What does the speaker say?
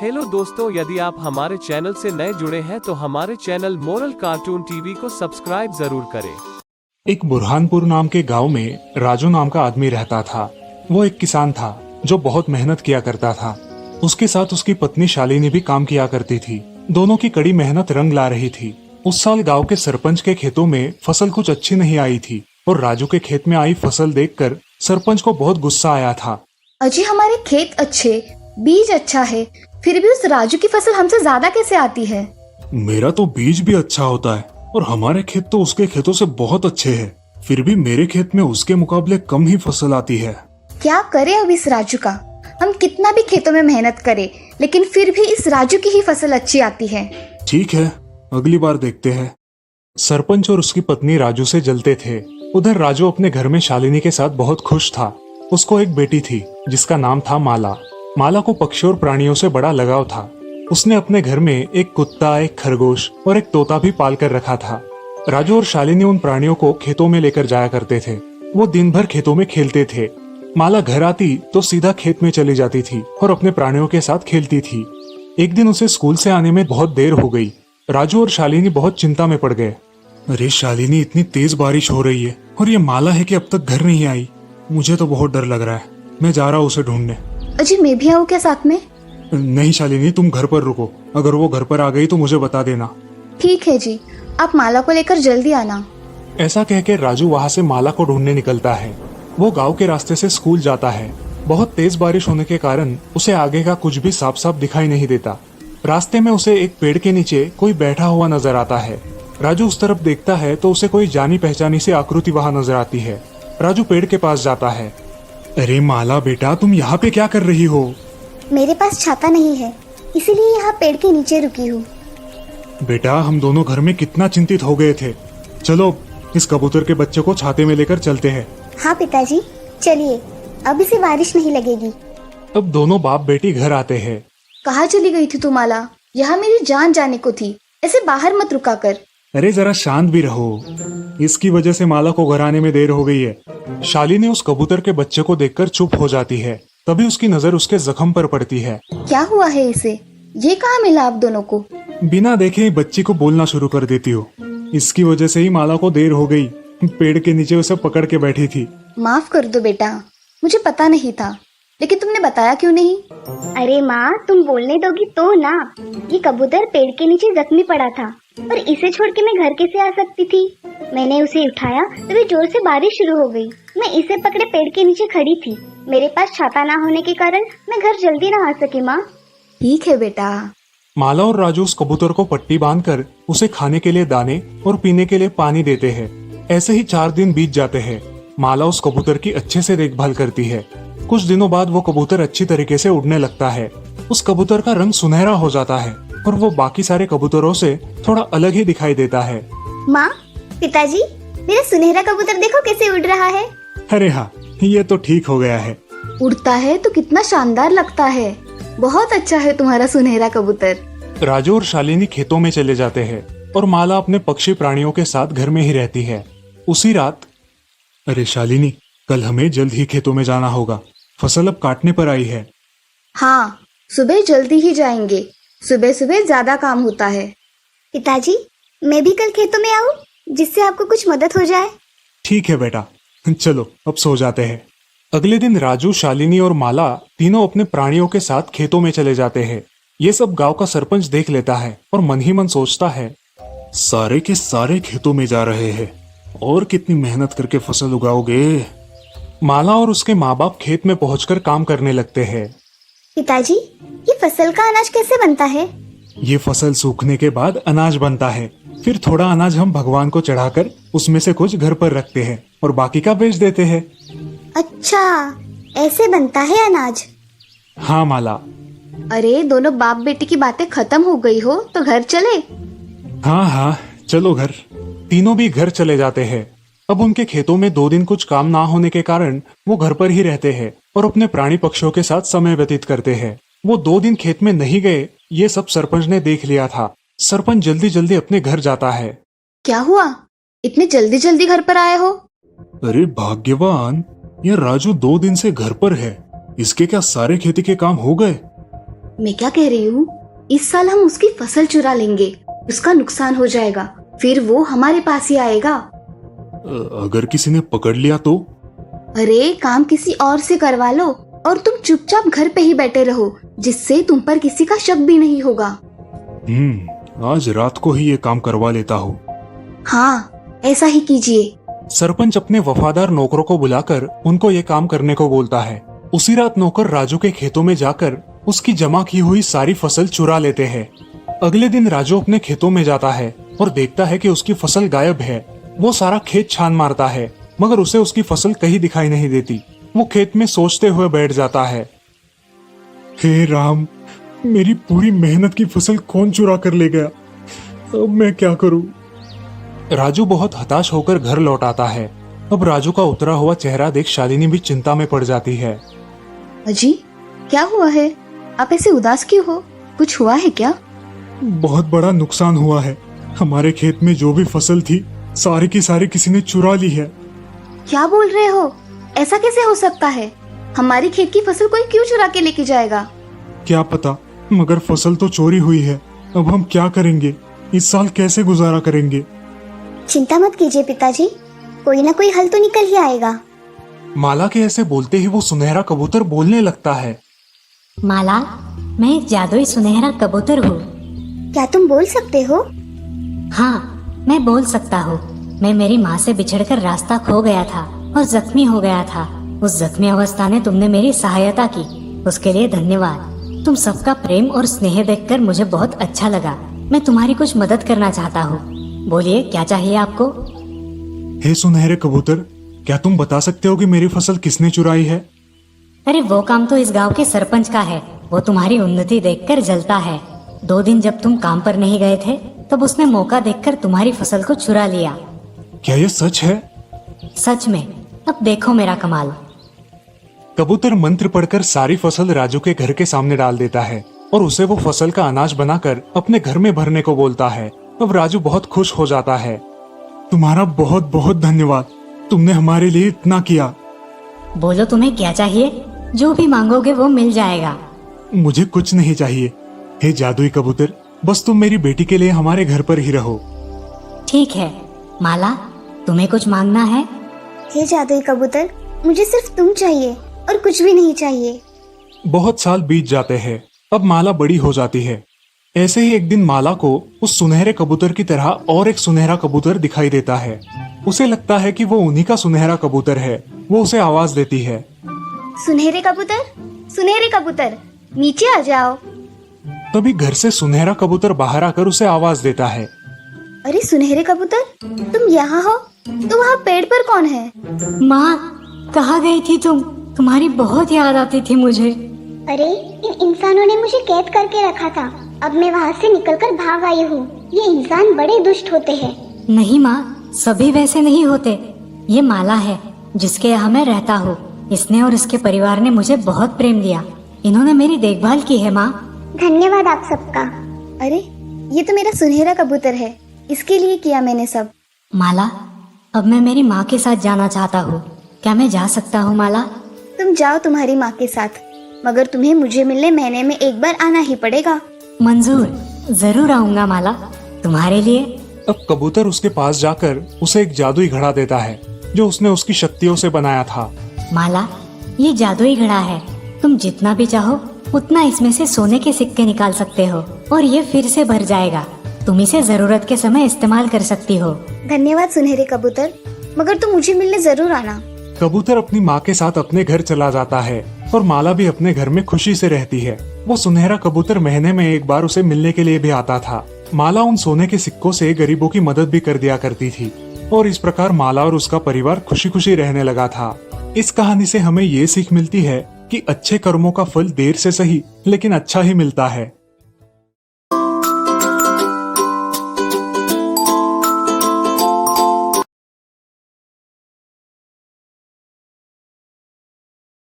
Hello दोस्तों, यदि आप हमारे चैनल से नए जुड़े हैं तो हमारे चैनल मोरल कार्टून टीवी को सब्सक्राइब जरूर करें। एक बुरहानपुर नाम के गांव में राजू नाम का आदमी रहता था। वो एक किसान था जो बहुत मेहनत किया करता था। उसके साथ उसकी पत्नी शालिनी भी काम किया करती थी। दोनों की कड़ी मेहनत रंग ला रही थी। उस साल गांव के सरपंच के खेतों में फसल कुछ अच्छी नहीं आई थी और राजू के खेत में आई फसल देखकर सरपंच को बहुत गुस्सा आया था। अजी, हमारे खेत अच्छे, बीज अच्छा है, फिर भी उस राजू की फसल हमसे ज्यादा कैसे आती है? मेरा तो बीज भी अच्छा होता है और हमारे खेत तो उसके खेतों से बहुत अच्छे हैं, फिर भी मेरे खेत में उसके मुकाबले कम ही फसल आती है। क्या करे अब इस राजू का? हम कितना भी खेतों में मेहनत करें, लेकिन फिर भी इस राजू की ही फसल अच्छी आती है। ठीक है, अगली बार देखते हैं। सरपंच और उसकी पत्नी राजू से जलते थे। उधर राजू अपने घर में शालिनी के साथ बहुत खुश था। उसको एक बेटी थी जिसका नाम था माला। माला को पक्षी और प्राणियों से बड़ा लगाव था। उसने अपने घर में एक कुत्ता, एक खरगोश और एक तोता भी पाल कर रखा था। राजू और शालिनी उन प्राणियों को खेतों में लेकर जाया करते थे। वो दिन भर खेतों में खेलते थे। माला घर आती तो सीधा खेत में चली जाती थी और अपने प्राणियों के साथ खेलती थी। एक दिन उसे स्कूल से आने में बहुत देर हो गई। राजू और शालिनी बहुत चिंता में पड़ गए। अरे शालिनी, इतनी तेज बारिश हो रही है और ये माला है कि अब तक घर नहीं आई। मुझे तो बहुत डर लग रहा है। मैं जा रहा हूँ उसे ढूंढने। अजी, मैं भी आऊँ क्या साथ में? नहीं शालिनी, तुम घर पर रुको। अगर वो घर पर आ गई तो मुझे बता देना। ठीक है जी, आप माला को लेकर जल्दी आना। ऐसा कहकर राजू वहाँ से माला को ढूंढने निकलता है। वो गांव के रास्ते से स्कूल जाता है। बहुत तेज बारिश होने के कारण उसे आगे का कुछ भी साफ साफ दिखाई नहीं देता। रास्ते में उसे एक पेड़ के नीचे कोई बैठा हुआ नजर आता है। राजू उस तरफ देखता है तो उसे कोई जानी पहचानी सी आकृति वहाँ नजर आती है। राजू पेड़ के पास जाता है। अरे माला बेटा, तुम यहाँ पे क्या कर रही हो? मेरे पास छाता नहीं है, इसीलिए यहाँ पेड़ के नीचे रुकी हूँ। बेटा, हम दोनों घर में कितना चिंतित हो गए थे। चलो इस कबूतर के बच्चे को छाते में लेकर चलते हैं। हाँ पिताजी, चलिए, अब इसे बारिश नहीं लगेगी। अब दोनों बाप बेटी घर आते हैं। कहाँ चली गई थी तू माला? यहाँ मेरी जान जाने को थी, ऐसे बाहर मत रुका कर। अरे जरा शांत भी रहो। इसकी वजह से माला को घर आने में देर हो गई है। शालिनी उस कबूतर के बच्चे को देखकर चुप हो जाती है। तभी उसकी नजर उसके जख्म पर पड़ती है। क्या हुआ है इसे? ये कहाँ मिला आप दोनों को? बिना देखे ही बच्ची को बोलना शुरू कर देती हो। इसकी वजह से ही माला को देर हो गई। पेड़ के नीचे उसे पकड़ के बैठी थी। माफ कर दो बेटा, मुझे पता नहीं था, लेकिन तुमने बताया क्यों नहीं? अरे माँ, तुम बोलने दोगी तो ना। ये कबूतर पेड़ के नीचे जख्मी पड़ा था और इसे छोड़ के मैं घर कैसे आ सकती थी? मैंने उसे उठाया तभी जोर से बारिश शुरू हो गई। मैं इसे पकड़े पेड़ के नीचे खड़ी थी। मेरे पास छाता ना होने के कारण मैं घर जल्दी ना आ सकी माँ। ठीक है बेटा। माला और राजू उस कबूतर को पट्टी बांधकर उसे खाने के लिए दाने और पीने के लिए पानी देते हैं। ऐसे ही 4 दिन बीत जाते हैं। माला उस कबूतर की अच्छे से देखभाल करती है। कुछ दिनों बाद वो कबूतर अच्छी तरीके से उड़ने लगता है। उस कबूतर का रंग सुनहरा हो जाता है और वो बाकी सारे कबूतरों से थोड़ा अलग ही दिखाई देता है। माँ, पिताजी, मेरा सुनहरा कबूतर देखो कैसे उड़ रहा है। अरे हाँ, ये तो ठीक हो गया है। उड़ता है तो कितना शानदार लगता है। बहुत अच्छा है तुम्हारा सुनहरा कबूतर। राजू और शालिनी खेतों में चले जाते हैं और माला अपने पक्षी प्राणियों के साथ घर में ही रहती है। उसी रात, अरे शालिनी, कल हमें जल्द ही खेतों में जाना होगा। फसल अब काटने पर आई है। हाँ, सुबह जल्दी ही जाएंगे। सुबह सुबह ज्यादा काम होता है। पिताजी, मैं भी कल खेतों में आऊँ, जिससे आपको कुछ मदद हो जाए। ठीक है बेटा, चलो अब सो जाते हैं। अगले दिन राजू, शालिनी और माला तीनों अपने प्राणियों के साथ खेतों में चले जाते हैं। ये सब गांव का सरपंच देख लेता है और मन ही मन सोचता है, सारे के सारे खेतों में जा रहे हैं और कितनी मेहनत करके फसल उगाओगे। माला और उसके माँ बाप खेत में पहुंचकर काम करने लगते हैं। पिताजी, ये फसल का अनाज कैसे बनता है? ये फसल सूखने के बाद अनाज बनता है। फिर थोड़ा अनाज हम भगवान को चढ़ाकर उसमें से कुछ घर पर रखते हैं और बाकी का बेच देते हैं। अच्छा, ऐसे बनता है अनाज? हाँ माला। अरे, दोनों बाप बेटी की बातें खत्म हो गई हो तो घर चले। हाँ हाँ, चलो घर। तीनों भी घर चले जाते हैं। अब उनके खेतों में 2 दिन कुछ काम ना होने के कारण वो घर पर ही रहते हैं और अपने प्राणी पक्षियों के साथ समय व्यतीत करते हैं। वो 2 दिन खेत में नहीं गए, ये सब सरपंच ने देख लिया था। सरपंच जल्दी जल्दी अपने घर जाता है। क्या हुआ? इतने जल्दी जल्दी घर पर आए हो? अरे भाग्यवान, ये राजू 2 दिन से घर पर है। इसके क्या सारे खेती के काम हो गए? मैं क्या कह रही हूँ, इस साल हम उसकी फसल चुरा लेंगे, उसका नुकसान हो जाएगा, फिर वो हमारे पास ही आएगा। अगर किसी ने पकड़ लिया तो? अरे काम किसी और से करवा लो और तुम चुपचाप घर पे ही बैठे रहो, जिससे तुम पर किसी का शक भी नहीं होगा। आज रात को ही ये काम करवा लेता हूँ। हाँ, ऐसा ही कीजिए। सरपंच अपने वफादार नौकरों को बुलाकर उनको ये काम करने को बोलता है। उसी रात नौकर राजू के खेतों में जाकर उसकी जमा की हुई सारी फसल चुरा लेते हैं। अगले दिन राजू अपने खेतों में जाता है और देखता है कि उसकी फसल गायब है। वो सारा खेत छान मारता है, मगर उसे उसकी फसल कहीं दिखाई नहीं देती। वो खेत में सोचते हुए बैठ जाता है, हे राम, मेरी पूरी मेहनत की फसल कौन चुरा कर ले गया? अब मैं क्या करूं? राजू बहुत हताश होकर घर लौट आता है। अब राजू का उतरा हुआ चेहरा देख शालिनी भी चिंता में पड़ जाती है। अजी, क्या हुआ है? आप ऐसे उदास क्यों हो? कुछ हुआ है क्या? बहुत बड़ा नुकसान हुआ है। हमारे खेत में जो भी फसल थी, सारी की सारी किसी ने चुरा ली है। क्या बोल रहे हो? ऐसा कैसे हो सकता है? हमारी खेत की फसल कोई क्यों चुरा के लेके जाएगा? क्या पता, मगर फसल तो चोरी हुई है। अब हम क्या करेंगे? इस साल कैसे गुजारा करेंगे? चिंता मत कीजिए पिताजी, कोई ना कोई हल तो निकल ही आएगा। माला के ऐसे बोलते ही वो सुनहरा कबूतर बोलने लगता है। माला, मैं एक जादुई सुनहरा कबूतर हूँ। क्या तुम बोल सकते हो? हाँ, मैं बोल सकता हूँ। मैं मेरी माँ से बिछड़कर रास्ता खो गया था और जख्मी हो गया था। उस जख्मी अवस्था में तुमने मेरी सहायता की, उसके लिए धन्यवाद। तुम सबका प्रेम और स्नेह देखकर मुझे बहुत अच्छा लगा। मैं तुम्हारी कुछ मदद करना चाहता हूँ। बोलिए, क्या चाहिए आपको? हे सुनहरे कबूतर, क्या तुम बता सकते हो कि मेरी फसल किसने चुराई है? अरे वो काम तो इस गांव के सरपंच का है। वो तुम्हारी उन्नति देखकर जलता है। 2 दिन जब तुम काम पर नहीं गए थे, तब उसने मौका देखकर तुम्हारी फसल को चुरा लिया। क्या यह सच है? सच में। अब देखो मेरा कमाल। कबूतर मंत्र पढ़कर सारी फसल राजू के घर के सामने डाल देता है और उसे वो फसल का अनाज बनाकर अपने घर में भरने को बोलता है। अब राजू बहुत खुश हो जाता है। तुम्हारा बहुत बहुत धन्यवाद, तुमने हमारे लिए इतना किया। बोलो, तुम्हें क्या चाहिए? जो भी मांगोगे वो मिल जाएगा। मुझे कुछ नहीं चाहिए। हे जादुई कबूतर, बस तुम मेरी बेटी के लिए हमारे घर पर ही रहो। ठीक है। माला, तुम्हें कुछ मांगना है? हे जादुई कबूतर, मुझे सिर्फ तुम चाहिए और कुछ भी नहीं चाहिए। बहुत साल बीत जाते हैं। अब माला बड़ी हो जाती है। ऐसे ही एक दिन माला को उस सुनहरे कबूतर की तरह और एक सुनहरा कबूतर दिखाई देता है। उसे लगता है कि वो उन्हीं का सुनहरा कबूतर है। वो उसे आवाज देती है, सुनहरे कबूतर, सुनहरे कबूतर, नीचे आ जाओ। तभी घर से सुनहरा कबूतर बाहर आकर उसे आवाज देता है। अरे सुनहरे कबूतर, तुम यहाँ हो? तो वहाँ पेड़ पर कौन है? माँ, कहाँ गई थी तुम? तुम्हारी बहुत याद आती थी मुझे। अरे, इन इंसानों ने मुझे कैद करके रखा था। अब मैं वहाँ से निकलकर भाग आई हूँ। ये इंसान बड़े दुष्ट होते हैं। नहीं माँ, सभी वैसे नहीं होते। ये माला है जिसके यहाँ मैं रहता हूँ। इसने और इसके परिवार ने मुझे बहुत प्रेम दिया। इन्होंने मेरी देखभाल की है माँ। धन्यवाद आप सबका। अरे, ये तो मेरा सुनहरा कबूतर है, इसके लिए किया मैंने सब। माला, अब मैं मेरी माँ के साथ जाना चाहता हूँ। क्या मैं जा सकता हूँ माला? तुम जाओ तुम्हारी माँ के साथ, मगर तुम्हें मुझे मिलने महीने में एक बार आना ही पड़ेगा। मंजूर, जरूर आऊंगा माला, तुम्हारे लिए। अब कबूतर उसके पास जाकर उसे एक जादुई घड़ा देता है जो उसने उसकी शक्तियों से बनाया था। माला, ये जादुई घड़ा है। तुम जितना भी चाहो उतना इसमें से सोने के सिक्के निकाल सकते हो और ये फिर से भर जाएगा। तुम इसे जरूरत के समय इस्तेमाल कर सकती हो। धन्यवाद सुनहरे कबूतर, मगर तुम मुझे मिलने जरूर आना। कबूतर अपनी माँ के साथ अपने घर चला जाता है और माला भी अपने घर में खुशी से रहती है। वो सुनहरा कबूतर महीने में एक बार उसे मिलने के लिए भी आता था। माला उन सोने के सिक्कों से गरीबों की मदद भी कर दिया करती थी और इस प्रकार माला और उसका परिवार खुशी खुशी रहने लगा था। इस कहानी से हमें ये सीख मिलती है कि अच्छे कर्मों का फल देर से सही लेकिन अच्छा ही मिलता है।